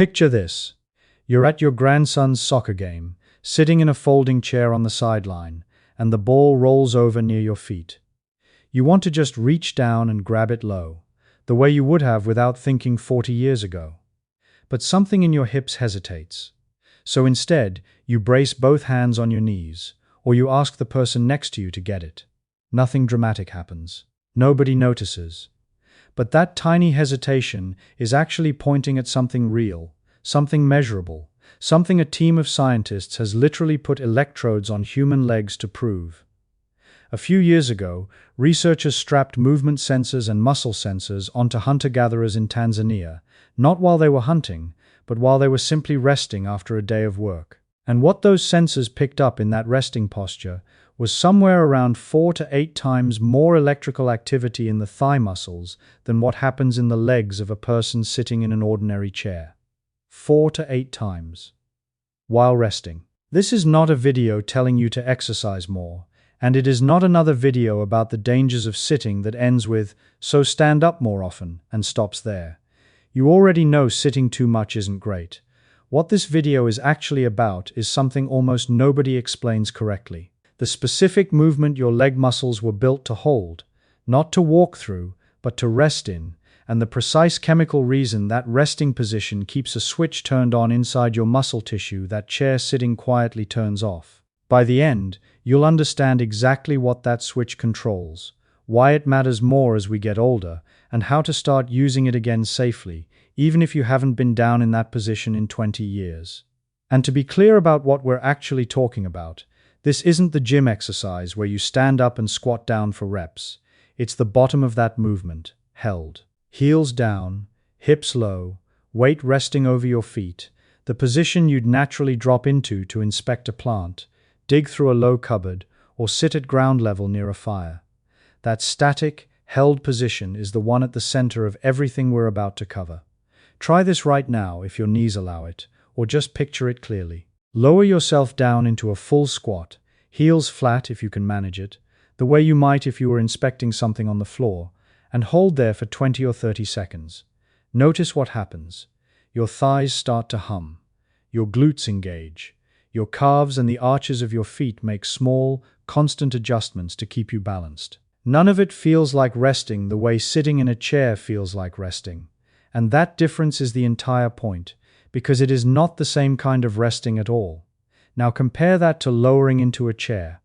Picture this. You're at your grandson's soccer game, sitting in a folding chair on the sideline, and the ball rolls over near your feet. You want to just reach down and grab it low, the way you would have without thinking 40 years ago. But something in your hips hesitates. So instead, you brace both hands on your knees, or you ask the person next to you to get it. Nothing dramatic happens. Nobody notices. But that tiny hesitation is actually pointing at something real, something measurable, something a team of scientists has literally put electrodes on human legs to prove. A few years ago, researchers strapped movement sensors and muscle sensors onto hunter-gatherers in Tanzania, not while they were hunting, but while they were simply resting after a day of work. And what those sensors picked up in that resting posture was somewhere around 4 to 8 times more electrical activity in the thigh muscles than what happens in the legs of a person sitting in an ordinary chair. 4 to 8 times. While resting. This is not a video telling you to exercise more, and it is not another video about the dangers of sitting that ends with, "So stand up more often," and stops there. You already know sitting too much isn't great. What this video is actually about is something almost nobody explains correctly. The specific movement your leg muscles were built to hold, not to walk through, but to rest in, and the precise chemical reason that resting position keeps a switch turned on inside your muscle tissue that chair sitting quietly turns off. By the end, you'll understand exactly what that switch controls, why it matters more as we get older, and how to start using it again safely, even if you haven't been down in that position in 20 years. And to be clear about what we're actually talking about, this isn't the gym exercise where you stand up and squat down for reps. It's the bottom of that movement, held. Heels down, hips low, weight resting over your feet, the position you'd naturally drop into to inspect a plant, dig through a low cupboard, or sit at ground level near a fire. That static, held position is the one at the center of everything we're about to cover. Try this right now if your knees allow it, or just picture it clearly. Lower yourself down into a full squat, heels flat if you can manage it, the way you might if you were inspecting something on the floor, and hold there for 20 or 30 seconds. Notice what happens. Your thighs start to hum. Your glutes engage. Your calves and the arches of your feet make small, constant adjustments to keep you balanced. None of it feels like resting the way sitting in a chair feels like resting. And that difference is the entire point, because it is not the same kind of resting at all. Now compare that to lowering into a chair.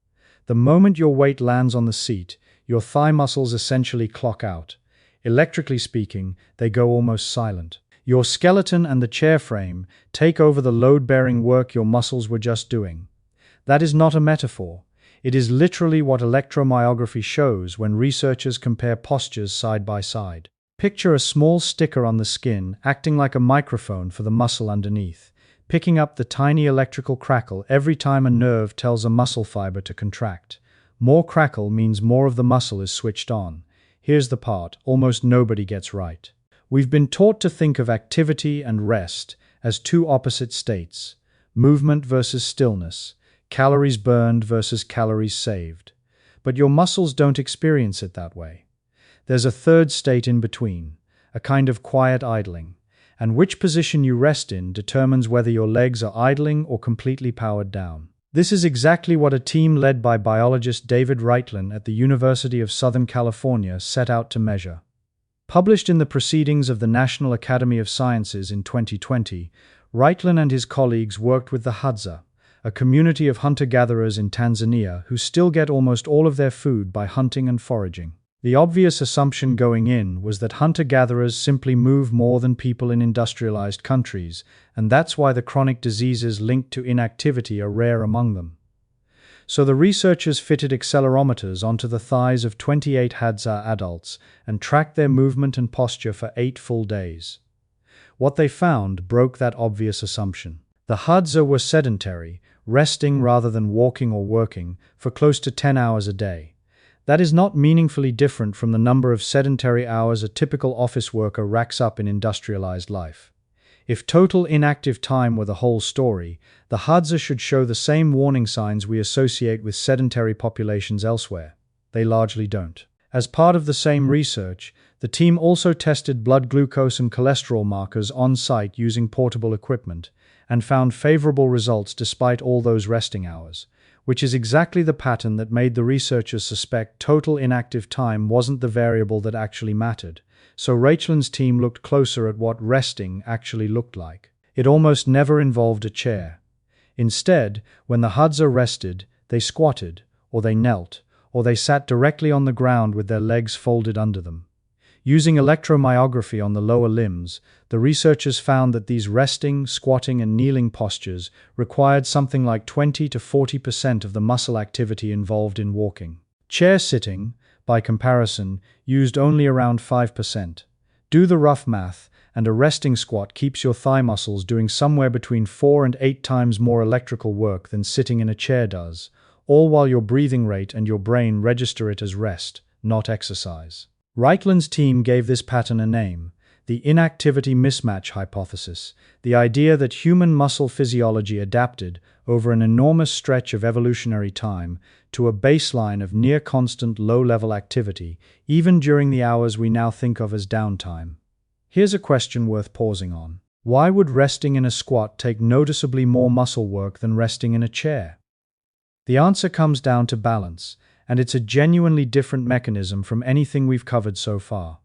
The moment your weight lands on the seat, your thigh muscles essentially clock out. Electrically speaking, they go almost silent. Your skeleton and the chair frame take over the load-bearing work your muscles were just doing. That is not a metaphor. It is literally what electromyography shows when researchers compare postures side by side. Picture a small sticker on the skin acting like a microphone for the muscle underneath, picking up the tiny electrical crackle every time a nerve tells a muscle fiber to contract. More crackle means more of the muscle is switched on. Here's the part almost nobody gets right. We've been taught to think of activity and rest as two opposite states, movement versus stillness, calories burned versus calories saved. But your muscles don't experience it that way. There's a third state in between, a kind of quiet idling, and which position you rest in determines whether your legs are idling or completely powered down. This is exactly what a team led by biologist David Reitlin at the University of Southern California set out to measure. Published in the Proceedings of the National Academy of Sciences in 2020, Reitlin and his colleagues worked with the Hadza, a community of hunter-gatherers in Tanzania who still get almost all of their food by hunting and foraging. The obvious assumption going in was that hunter-gatherers simply move more than people in industrialized countries, and that's why the chronic diseases linked to inactivity are rare among them. So the researchers fitted accelerometers onto the thighs of 28 Hadza adults and tracked their movement and posture for 8 full days. What they found broke that obvious assumption. The Hadza were sedentary, resting rather than walking or working, for close to 10 hours a day. That is not meaningfully different from the number of sedentary hours a typical office worker racks up in industrialized life. If total inactive time were the whole story, the Hadza should show the same warning signs we associate with sedentary populations elsewhere. They largely don't. As part of the same research, The team also tested blood glucose and cholesterol markers on site using portable equipment, and found favorable results despite all those resting hours, which is exactly the pattern that made the researchers suspect total inactive time wasn't the variable that actually mattered. So Rachlin's team looked closer at what resting actually looked like. It almost never involved a chair. Instead, when the Hadza rested, they squatted, or they knelt, or they sat directly on the ground with their legs folded under them. Using electromyography on the lower limbs, the researchers found that these resting, squatting, and kneeling postures required something like 20 to 40% of the muscle activity involved in walking. Chair sitting, by comparison, used only around 5%. Do the rough math, and a resting squat keeps your thigh muscles doing somewhere between 4 and 8 times more electrical work than sitting in a chair does, all while your breathing rate and your brain register it as rest, not exercise. Rachlin's team gave this pattern a name, the inactivity mismatch hypothesis, the idea that human muscle physiology adapted over an enormous stretch of evolutionary time to a baseline of near-constant low-level activity, even during the hours we now think of as downtime. Here's a question worth pausing on. Why would resting in a squat take noticeably more muscle work than resting in a chair? The answer comes down to balance, and it's a genuinely different mechanism from anything we've covered so far.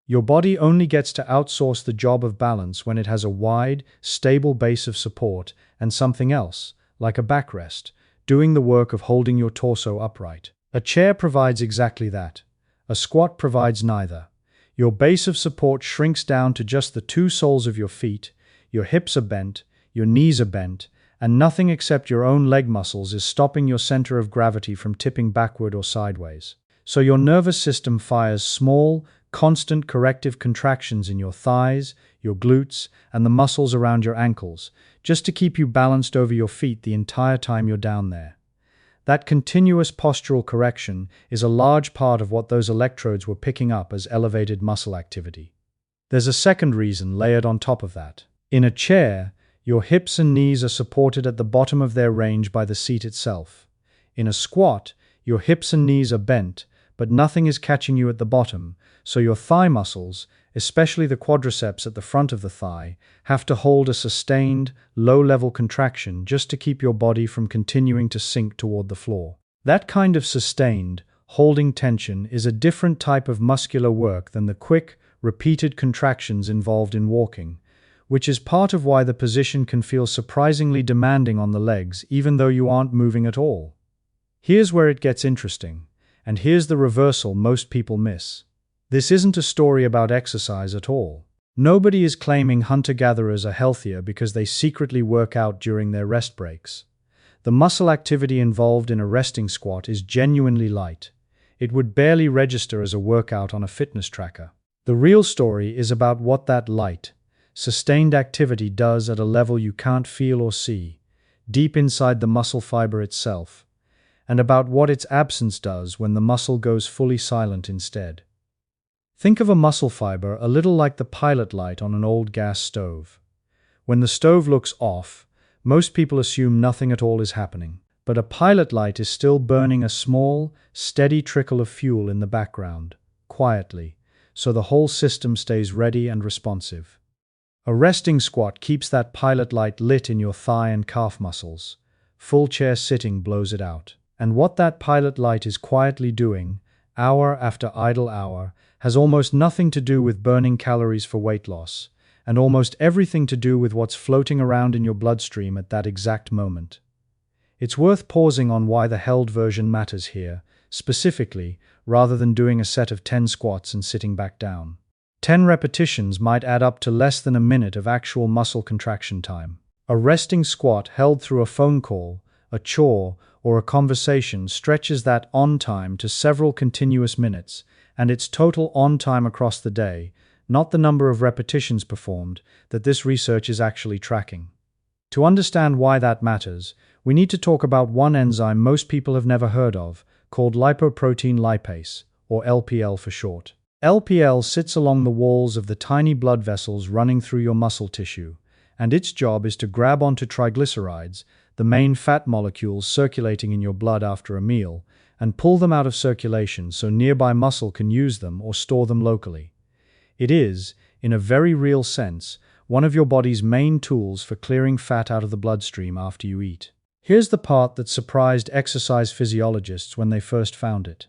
Your body only gets to outsource the job of balance when it has a wide, stable base of support and something else, like a backrest, doing the work of holding your torso upright. A chair provides exactly that. A squat provides neither. Your base of support shrinks down to just the two soles of your feet, your hips are bent, your knees are bent, and nothing except your own leg muscles is stopping your center of gravity from tipping backward or sideways. So your nervous system fires small, constant corrective contractions in your thighs, your glutes, and the muscles around your ankles, just to keep you balanced over your feet the entire time you're down there. That continuous postural correction is a large part of what those electrodes were picking up as elevated muscle activity. There's a second reason layered on top of that. In a chair, your hips and knees are supported at the bottom of their range by the seat itself. In a squat, your hips and knees are bent, but nothing is catching you at the bottom, so your thigh muscles, especially the quadriceps at the front of the thigh, have to hold a sustained, low-level contraction just to keep your body from continuing to sink toward the floor. That kind of sustained, holding tension is a different type of muscular work than the quick, repeated contractions involved in walking, which is part of why the position can feel surprisingly demanding on the legs even though you aren't moving at all. Here's where it gets interesting, and here's the reversal most people miss. This isn't a story about exercise at all. Nobody is claiming hunter-gatherers are healthier because they secretly work out during their rest breaks. The muscle activity involved in a resting squat is genuinely light. It would barely register as a workout on a fitness tracker. The real story is about what that light, sustained activity does at a level you can't feel or see, deep inside the muscle fiber itself, and about what its absence does when the muscle goes fully silent instead. Think of a muscle fiber a little like the pilot light on an old gas stove. When the stove looks off, most people assume nothing at all is happening, but a pilot light is still burning a small, steady trickle of fuel in the background, quietly, so the whole system stays ready and responsive. A resting squat keeps that pilot light lit in your thigh and calf muscles. Full chair sitting blows it out. And what that pilot light is quietly doing, hour after idle hour, has almost nothing to do with burning calories for weight loss, and almost everything to do with what's floating around in your bloodstream at that exact moment. It's worth pausing on why the held version matters here, specifically, rather than doing a set of 10 squats and sitting back down. 10 repetitions might add up to less than a minute of actual muscle contraction time. A resting squat held through a phone call, a chore, or a conversation stretches that on time to several continuous minutes, and it's total on time across the day, not the number of repetitions performed, that this research is actually tracking. To understand why that matters, we need to talk about one enzyme most people have never heard of, called lipoprotein lipase, or LPL for short. LPL sits along the walls of the tiny blood vessels running through your muscle tissue, and its job is to grab onto triglycerides, the main fat molecules circulating in your blood after a meal, and pull them out of circulation so nearby muscle can use them or store them locally. It is, in a very real sense, one of your body's main tools for clearing fat out of the bloodstream after you eat. Here's the part that surprised exercise physiologists when they first found it.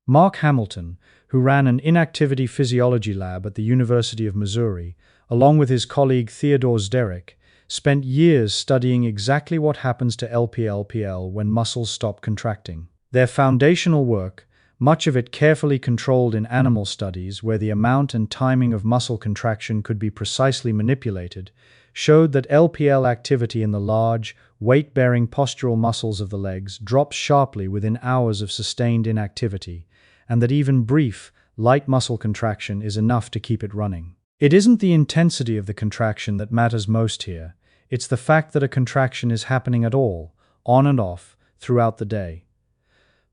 Marc Hamilton, who ran an inactivity physiology lab at the University of Missouri, along with his colleague Theodore Zderek, spent years studying exactly what happens to LPL when muscles stop contracting. Their foundational work, much of it carefully controlled in animal studies where the amount and timing of muscle contraction could be precisely manipulated, showed that LPL activity in the large, weight-bearing postural muscles of the legs drops sharply within hours of sustained inactivity, and that even brief, light muscle contraction is enough to keep it running. It isn't the intensity of the contraction that matters most here, it's the fact that a contraction is happening at all, on and off, throughout the day.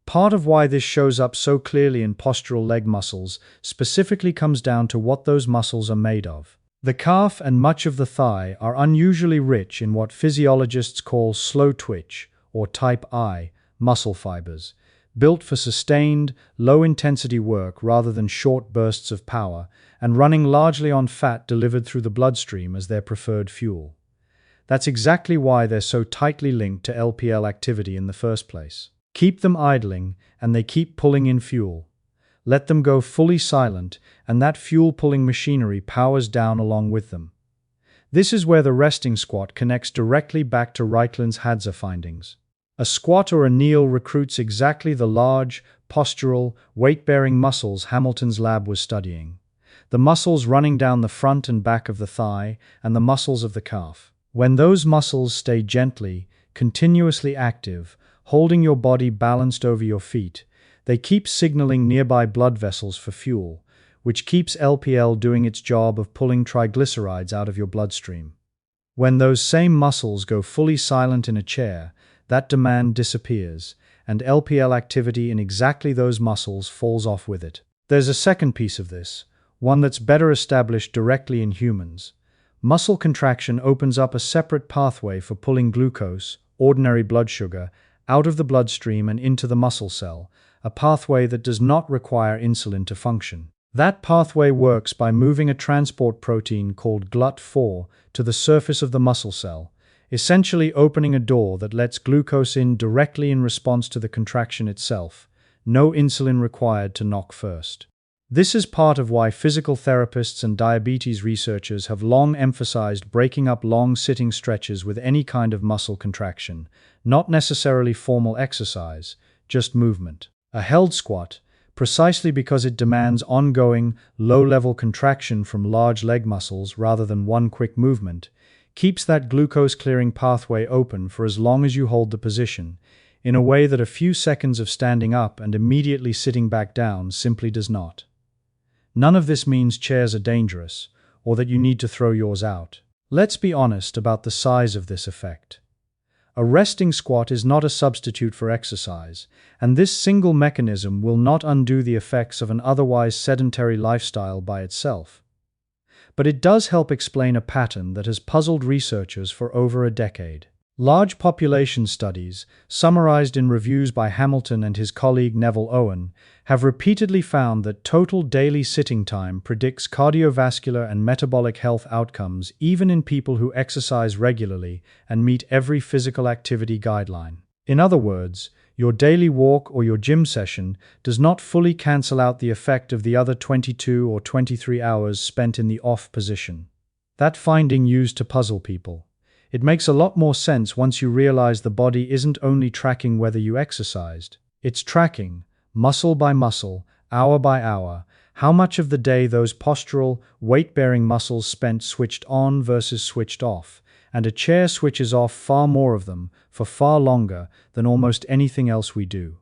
Part of why this shows up so clearly in postural leg muscles specifically comes down to what those muscles are made of. The calf and much of the thigh are unusually rich in what physiologists call slow twitch, or type I, muscle fibers, built for sustained, low-intensity work rather than short bursts of power, and running largely on fat delivered through the bloodstream as their preferred fuel. That's exactly why they're so tightly linked to LPL activity in the first place. Keep them idling, and they keep pulling in fuel. Let them go fully silent, and that fuel-pulling machinery powers down along with them. This is where the resting squat connects directly back to Reikland's Hadza findings. A squat or a kneel recruits exactly the large, postural, weight-bearing muscles Hamilton's lab was studying. The muscles running down the front and back of the thigh, and the muscles of the calf. When those muscles stay gently, continuously active, holding your body balanced over your feet, they keep signaling nearby blood vessels for fuel, which keeps LPL doing its job of pulling triglycerides out of your bloodstream. When those same muscles go fully silent in a chair, that demand disappears, and LPL activity in exactly those muscles falls off with it. There's a second piece of this, one that's better established directly in humans. Muscle contraction opens up a separate pathway for pulling glucose, ordinary blood sugar, out of the bloodstream and into the muscle cell, a pathway that does not require insulin to function. That pathway works by moving a transport protein called GLUT4 to the surface of the muscle cell, essentially opening a door that lets glucose in directly in response to the contraction itself, no insulin required to knock first. This is part of why physical therapists and diabetes researchers have long emphasized breaking up long sitting stretches with any kind of muscle contraction, not necessarily formal exercise, just movement. A held squat, precisely because it demands ongoing, low-level contraction from large leg muscles rather than one quick movement, keeps that glucose-clearing pathway open for as long as you hold the position, in a way that a few seconds of standing up and immediately sitting back down simply does not. None of this means chairs are dangerous, or that you need to throw yours out. Let's be honest about the size of this effect. A resting squat is not a substitute for exercise, and this single mechanism will not undo the effects of an otherwise sedentary lifestyle by itself. But it does help explain a pattern that has puzzled researchers for over a decade. Large population studies, summarized in reviews by Hamilton and his colleague Neville Owen, have repeatedly found that total daily sitting time predicts cardiovascular and metabolic health outcomes even in people who exercise regularly and meet every physical activity guideline. In other words, your daily walk or your gym session does not fully cancel out the effect of the other 22 or 23 hours spent in the off position. That finding used to puzzle people. It makes a lot more sense once you realize the body isn't only tracking whether you exercised. It's tracking, muscle by muscle, hour by hour, how much of the day those postural, weight-bearing muscles spent switched on versus switched off, and a chair switches off far more of them for far longer than almost anything else we do.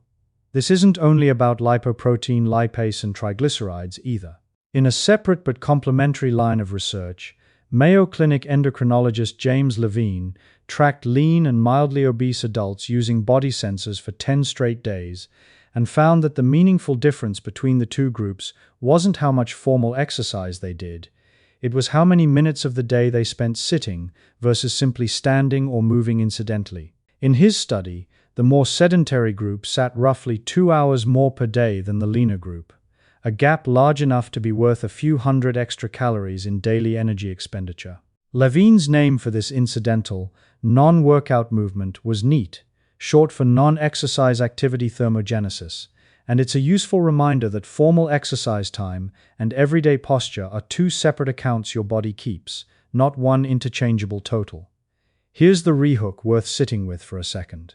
This isn't only about lipoprotein, lipase, and triglycerides either. In a separate but complementary line of research, Mayo Clinic endocrinologist James Levine tracked lean and mildly obese adults using body sensors for 10 straight days and found that the meaningful difference between the two groups wasn't how much formal exercise they did, it was how many minutes of the day they spent sitting versus simply standing or moving incidentally. In his study, the more sedentary group sat roughly 2 hours more per day than the leaner group, a gap large enough to be worth a few hundred extra calories in daily energy expenditure. Levine's name for this incidental, non-workout movement was NEAT, short for non-exercise activity thermogenesis, and it's a useful reminder that formal exercise time and everyday posture are two separate accounts your body keeps, not one interchangeable total. Here's the rehook worth sitting with for a second.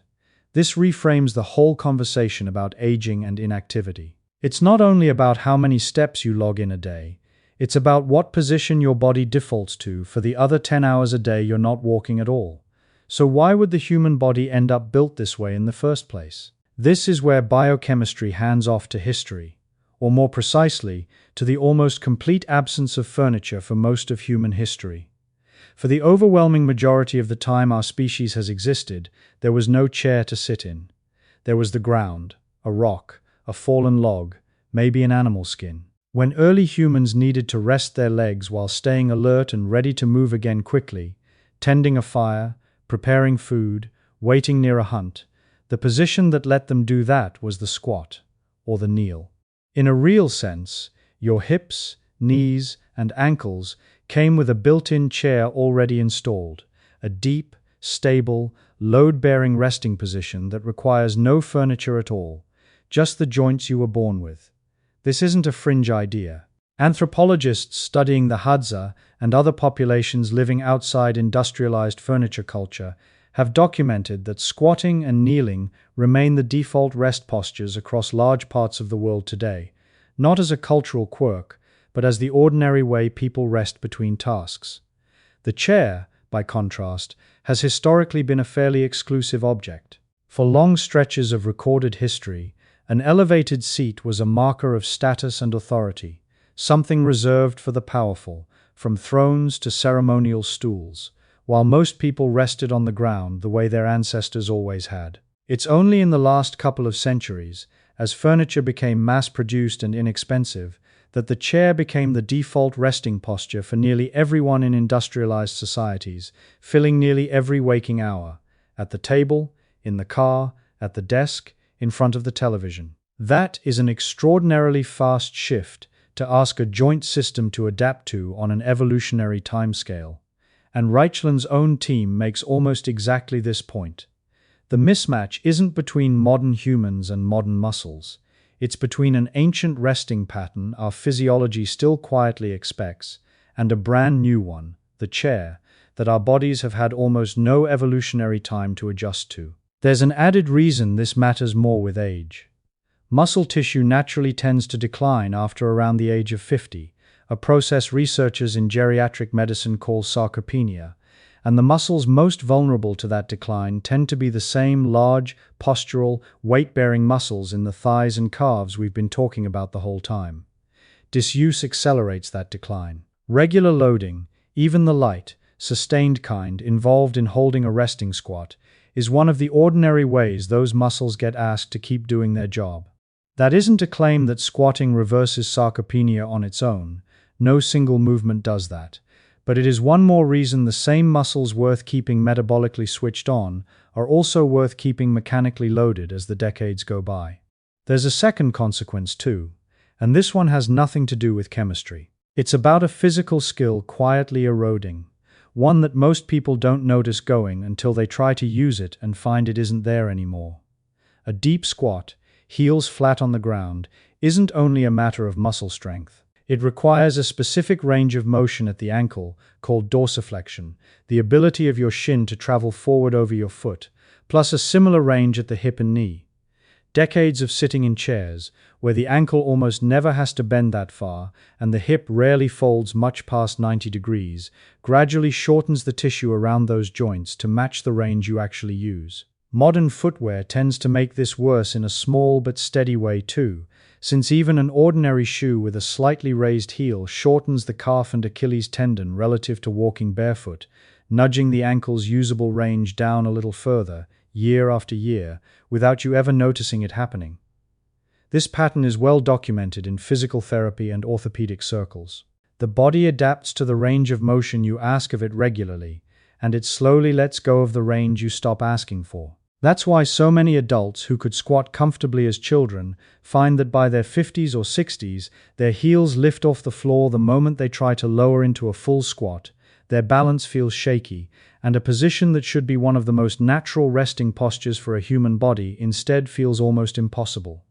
This reframes the whole conversation about aging and inactivity. It's not only about how many steps you log in a day, it's about what position your body defaults to for the other 10 hours a day you're not walking at all. So why would the human body end up built this way in the first place? This is where biochemistry hands off to history, or more precisely, to the almost complete absence of furniture for most of human history. For the overwhelming majority of the time our species has existed, there was no chair to sit in. There was the ground, a rock, a fallen log, maybe an animal skin. When early humans needed to rest their legs while staying alert and ready to move again quickly, tending a fire, preparing food, waiting near a hunt, the position that let them do that was the squat, or the kneel. In a real sense, your hips, knees, and ankles came with a built-in chair already installed, a deep, stable, load-bearing resting position that requires no furniture at all, just the joints you were born with. This isn't a fringe idea. Anthropologists studying the Hadza and other populations living outside industrialized furniture culture have documented that squatting and kneeling remain the default rest postures across large parts of the world today, not as a cultural quirk, but as the ordinary way people rest between tasks. The chair, by contrast, has historically been a fairly exclusive object. For long stretches of recorded history, an elevated seat was a marker of status and authority, something reserved for the powerful, from thrones to ceremonial stools, while most people rested on the ground the way their ancestors always had. It's only in the last couple of centuries, as furniture became mass-produced and inexpensive, that the chair became the default resting posture for nearly everyone in industrialized societies, filling nearly every waking hour, at the table, in the car, at the desk, in front of the television. That is an extraordinarily fast shift to ask a joint system to adapt to on an evolutionary timescale. And Reichland's own team makes almost exactly this point. The mismatch isn't between modern humans and modern muscles. It's between an ancient resting pattern our physiology still quietly expects, and a brand new one, the chair, that our bodies have had almost no evolutionary time to adjust to. There's an added reason this matters more with age. Muscle tissue naturally tends to decline after around the age of 50, a process researchers in geriatric medicine call sarcopenia, and the muscles most vulnerable to that decline tend to be the same large, postural, weight-bearing muscles in the thighs and calves we've been talking about the whole time. Disuse accelerates that decline. Regular loading, even the light, sustained kind involved in holding a resting squat, is one of the ordinary ways those muscles get asked to keep doing their job. That isn't a claim that squatting reverses sarcopenia on its own. No single movement does that. But it is one more reason the same muscles worth keeping metabolically switched on are also worth keeping mechanically loaded as the decades go by. There's a second consequence too, and this one has nothing to do with chemistry. It's about a physical skill quietly eroding, one that most people don't notice going until they try to use it and find it isn't there anymore. A deep squat, heels flat on the ground, isn't only a matter of muscle strength. It requires a specific range of motion at the ankle, called dorsiflexion, the ability of your shin to travel forward over your foot, plus a similar range at the hip and knee. Decades of sitting in chairs, where the ankle almost never has to bend that far and the hip rarely folds much past 90 degrees, gradually shortens the tissue around those joints to match the range you actually use. Modern footwear tends to make this worse in a small but steady way too, since even an ordinary shoe with a slightly raised heel shortens the calf and Achilles tendon relative to walking barefoot, nudging the ankle's usable range down a little further, year after year, without you ever noticing it happening. This pattern is well documented in physical therapy and orthopedic circles. The body adapts to the range of motion you ask of it regularly, and it slowly lets go of the range you stop asking for. That's why so many adults who could squat comfortably as children find that by their 50s or 60s, their heels lift off the floor the moment they try to lower into a full squat, their balance feels shaky, and a position that should be one of the most natural resting postures for a human body instead feels almost impossible.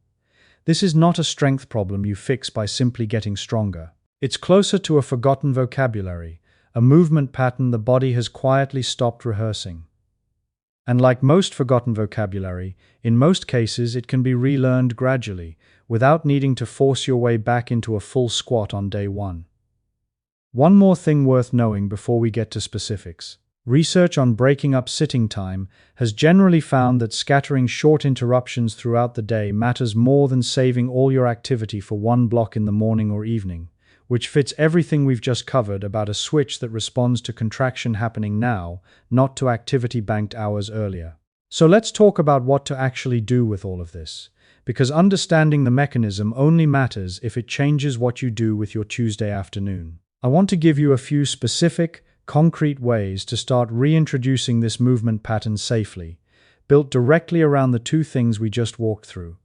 This is not a strength problem you fix by simply getting stronger. It's closer to a forgotten vocabulary, a movement pattern the body has quietly stopped rehearsing. And like most forgotten vocabulary, in most cases it can be relearned gradually, without needing to force your way back into a full squat on day one. One more thing worth knowing before we get to specifics. Research on breaking up sitting time has generally found that scattering short interruptions throughout the day matters more than saving all your activity for one block in the morning or evening, which fits everything we've just covered about a switch that responds to contraction happening now, not to activity banked hours earlier. So let's talk about what to actually do with all of this, because understanding the mechanism only matters if it changes what you do with your Tuesday afternoon. I want to give you a few specific, concrete ways to start reintroducing this movement pattern safely, built directly around the two things we just walked through: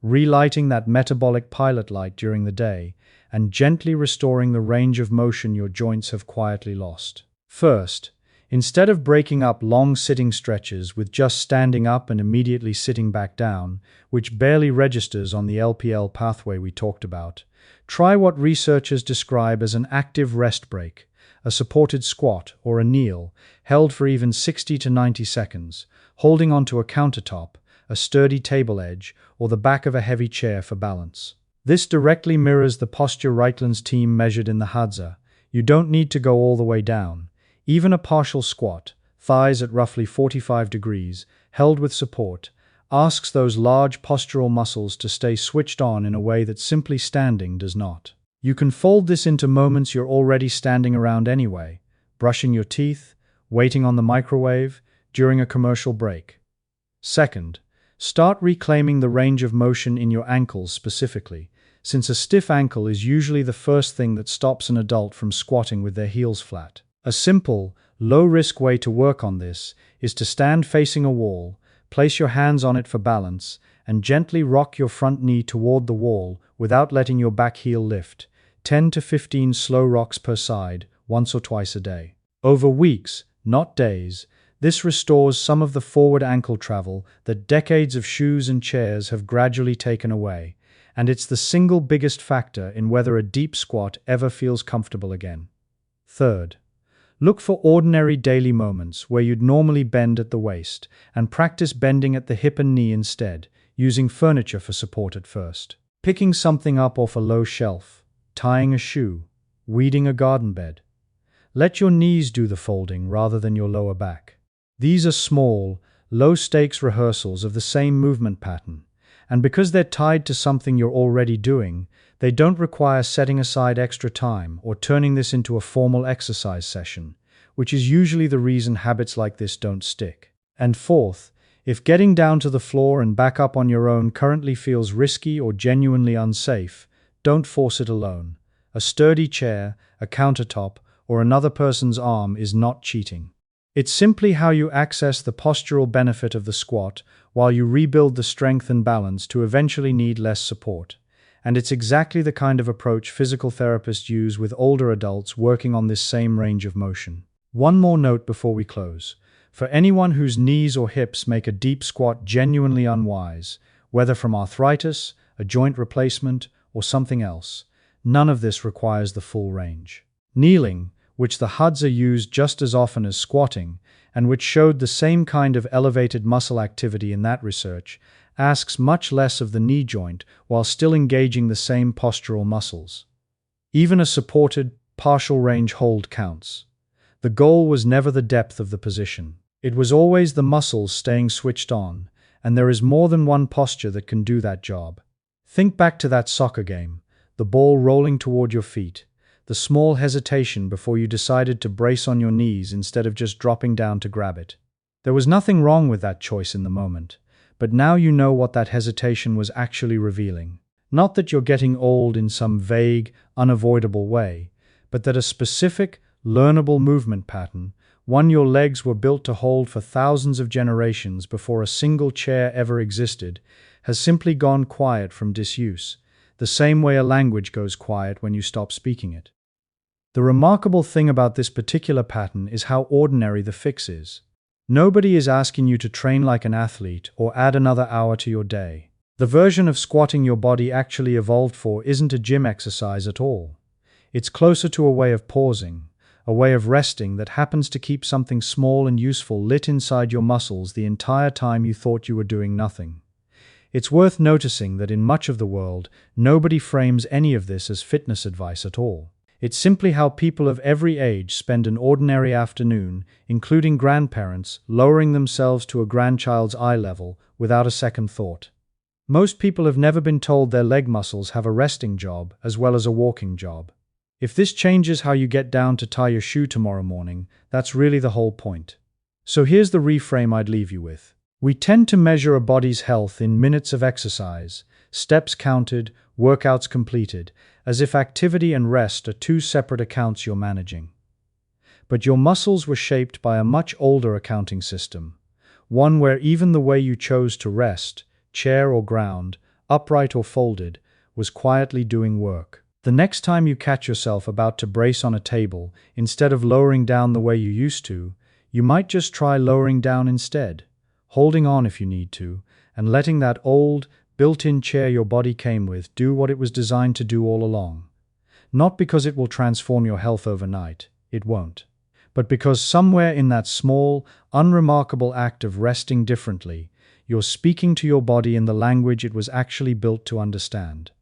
relighting that metabolic pilot light during the day, and gently restoring the range of motion your joints have quietly lost. First, instead of breaking up long sitting stretches with just standing up and immediately sitting back down, which barely registers on the LPL pathway we talked about, try what researchers describe as an active rest break, a supported squat or a kneel, held for even 60 to 90 seconds, holding onto a countertop, a sturdy table edge, or the back of a heavy chair for balance. This directly mirrors the posture Reitland's team measured in the Hadza. You don't need to go all the way down. Even a partial squat, thighs at roughly 45 degrees, held with support, asks those large postural muscles to stay switched on in a way that simply standing does not. You can fold this into moments you're already standing around anyway, brushing your teeth, waiting on the microwave, during a commercial break. Second, start reclaiming the range of motion in your ankles specifically, since a stiff ankle is usually the first thing that stops an adult from squatting with their heels flat. A simple, low-risk way to work on this is to stand facing a wall, place your hands on it for balance, and gently rock your front knee toward the wall without letting your back heel lift, 10 to 15 slow rocks per side, once or twice a day. Over weeks, not days, this restores some of the forward ankle travel that decades of shoes and chairs have gradually taken away, and it's the single biggest factor in whether a deep squat ever feels comfortable again. Third, look for ordinary daily moments where you'd normally bend at the waist, and practice bending at the hip and knee instead, using furniture for support at first. Picking something up off a low shelf, tying a shoe, weeding a garden bed. Let your knees do the folding rather than your lower back. These are small, low-stakes rehearsals of the same movement pattern, and because they're tied to something you're already doing, they don't require setting aside extra time or turning this into a formal exercise session, which is usually the reason habits like this don't stick. And fourth, if getting down to the floor and back up on your own currently feels risky or genuinely unsafe, don't force it alone. A sturdy chair, a countertop, or another person's arm is not cheating. It's simply how you access the postural benefit of the squat while you rebuild the strength and balance to eventually need less support. And it's exactly the kind of approach physical therapists use with older adults working on this same range of motion. One more note before we close. For anyone whose knees or hips make a deep squat genuinely unwise, whether from arthritis, a joint replacement, or something else, none of this requires the full range. Kneeling, which the Hadza used just as often as squatting, and which showed the same kind of elevated muscle activity in that research, asks much less of the knee joint while still engaging the same postural muscles. Even a supported, partial range hold counts. The goal was never the depth of the position. It was always the muscles staying switched on, and there is more than one posture that can do that job. Think back to that soccer game, the ball rolling toward your feet, the small hesitation before you decided to brace on your knees instead of just dropping down to grab it. There was nothing wrong with that choice in the moment, but now you know what that hesitation was actually revealing. Not that you're getting old in some vague, unavoidable way, but that a specific, learnable movement pattern, one your legs were built to hold for thousands of generations before a single chair ever existed, has simply gone quiet from disuse, the same way a language goes quiet when you stop speaking it. The remarkable thing about this particular pattern is how ordinary the fix is. Nobody is asking you to train like an athlete or add another hour to your day. The version of squatting your body actually evolved for isn't a gym exercise at all. It's closer to a way of pausing, a way of resting that happens to keep something small and useful lit inside your muscles the entire time you thought you were doing nothing. It's worth noticing that in much of the world, nobody frames any of this as fitness advice at all. It's simply how people of every age spend an ordinary afternoon, including grandparents, lowering themselves to a grandchild's eye level without a second thought. Most people have never been told their leg muscles have a resting job as well as a walking job. If this changes how you get down to tie your shoe tomorrow morning, that's really the whole point. So here's the reframe I'd leave you with. We tend to measure a body's health in minutes of exercise, steps counted, workouts completed, as if activity and rest are two separate accounts you're managing. But your muscles were shaped by a much older accounting system, one where even the way you chose to rest, chair or ground, upright or folded, was quietly doing work. The next time you catch yourself about to brace on a table, instead of lowering down the way you used to, you might just try lowering down instead, holding on if you need to, and letting that old, built-in chair your body came with do what it was designed to do all along. Not because it will transform your health overnight, it won't, but because somewhere in that small, unremarkable act of resting differently, you're speaking to your body in the language it was actually built to understand.